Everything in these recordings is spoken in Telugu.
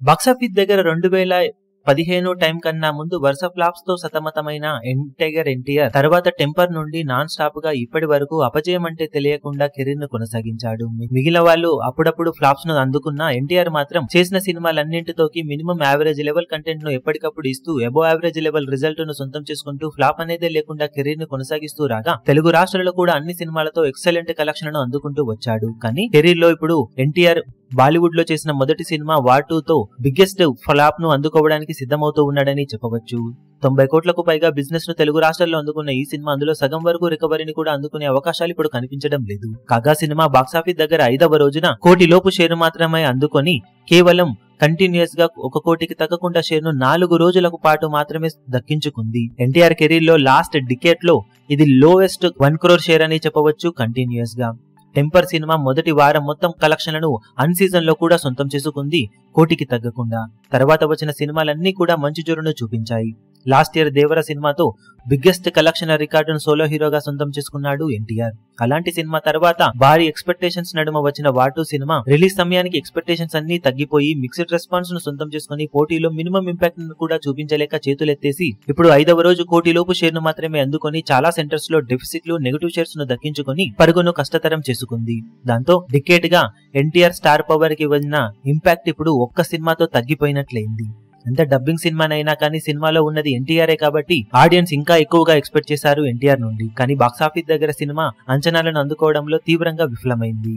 బాక్సాఫీస్ దగ్గర 2015 టైం కన్నా ముందు వరుస ఫ్లాప్స్ తో సతమతమైన ఎన్టీఆర్ తర్వాత టెంపర్ నుండి నాన్ స్టాప్ గా ఇప్పటి వరకు అపజయం అంటే తెలియకుండా కెరీర్ ను కొనసాగించాడు. మిగిలిన వాళ్ళు అప్పుడప్పుడు ఫ్లాప్స్ ను అందుకున్న ఎన్టీఆర్ మాత్రం చేసిన సినిమాలన్నింటితోకి మినిమం యావరేజ్ లెవెల్ కంటెంట్ ను ఎప్పటికప్పుడు ఇస్తూ అబో యావరేజ్ లెవెల్ రిజల్ట్ ను సొంతం చేసుకుంటూ ఫ్లాప్ అనేదే లేకుండా కెరీర్ ను కొనసాగిస్తూ రాగా తెలుగు రాష్ట్రాలలో కూడా అన్ని సినిమాలతో ఎక్సలెంట్ కలెక్షన్ ను అందుకుంటూ వచ్చాడు. కానీ కెరీర్ లో ఇప్పుడు ఎన్టీఆర్ బాలీవుడ్ లో చేసిన మొదటి సినిమా వార్ 2 తో బిగ్గెస్ట్ ఫ్లాప్ ను అందుకోవడానికి సిద్ధమవుతూ ఉన్నాడని చెప్పవచ్చు. 90 కోట్లకు పైగా బిజినెస్ ను తెలుగు రాష్ట్రాల్లో అందుకున్న ఈ సినిమా అందులో సగం వరకు రికవరీని కూడా అందుకునే అవకాశాలు ఇప్పుడు కనిపించడం లేదు. కాగా సినిమా బాక్సాఫీస్ దగ్గర 5వ రోజున 1 కోటి లోపు షేర్ మాత్రమే అందుకొని కేవలం కంటిన్యూస్ గా 1 కోటికి తగ్గకుండా షేర్ ను 4 రోజుల పాటు మాత్రమే దక్కించుకుంది. ఎన్టీఆర్ కెరీర్ లో లాస్ట్ డికేట్ లో ఇది లోయెస్ట్ 1 crore షేర్ అని చెప్పవచ్చు. కంటిన్యూస్ గా టెంపర్ సినిమా మొదటి వారం మొత్తం కలెక్షన్లను అన్ సీజన్ లో కూడా సొంతం చేసుకుంది 1 కోటికి తగ్గకుండా. తర్వాత వచ్చిన సినిమాలన్నీ కూడా మంచి జోరును చూపించాయి. లాస్ట్ ఇయర్ దేవర సినిమాతో బిగ్గెస్ట్ కలెక్షన్ రికార్డును సోలో హీరోగా సొంతం చేసుకున్నాడు ఎన్టీఆర్. అలాంటి సినిమా తర్వాత భారీ ఎక్స్పెక్టేషన్స్ నడుమ వచ్చిన వార్ 2 సినిమా రిలీజ్ సమయానికి ఎక్స్పెక్టేషన్స్ అన్ని తగ్గిపోయి మిక్స్డ్ రెస్పాన్స్ ను సొంతం చేసుకుని పోటీలో మినిమం ఇంపాక్ట్ ను కూడా చూపించలేక చేతులెత్తేసి ఇప్పుడు 5వ రోజు 1 కోటి లోపు షేర్ ను మాత్రమే అందుకొని చాలా సెంటర్స్ లో డెఫిసిట్లు నెగటివ్ షేర్స్ ను దక్కించుకొని పరుగును కష్టతరం చేసుకుంది. దాంతో డికేట్ గా ఎన్టీఆర్ స్టార్ పవర్ కి వచ్చిన ఇంపాక్ట్ ఇప్పుడు ఒక్క సినిమాతో తగ్గిపోయినట్లయింది. ఎంత డబ్బింగ్ సినిమానైనా కానీ సినిమాలో ఉన్నది ఎన్టీఆర్ఏ కాబట్టి ఆడియన్స్ ఇంకా ఎక్కువగా ఎక్స్పెక్ట్ చేశారు ఎన్టీఆర్ నుండి. కానీ బాక్సాఫీస్ దగ్గర సినిమా అంచనాలను అందుకోవడంలో తీవ్రంగా విఫలమైంది.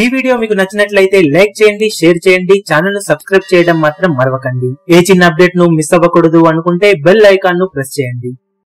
ఈ వీడియో మీకు నచ్చినట్లయితే లైక్ చేయండి, షేర్ చేయండి, ఛానల్ ను సబ్స్క్రైబ్ చేయడం మాత్రం మరవకండి. ఏ చిన్న అప్డేట్ ను మిస్ అవ్వకూడదు అనుకుంటే బెల్ ఐకాన్ ను ప్రెస్ చేయండి.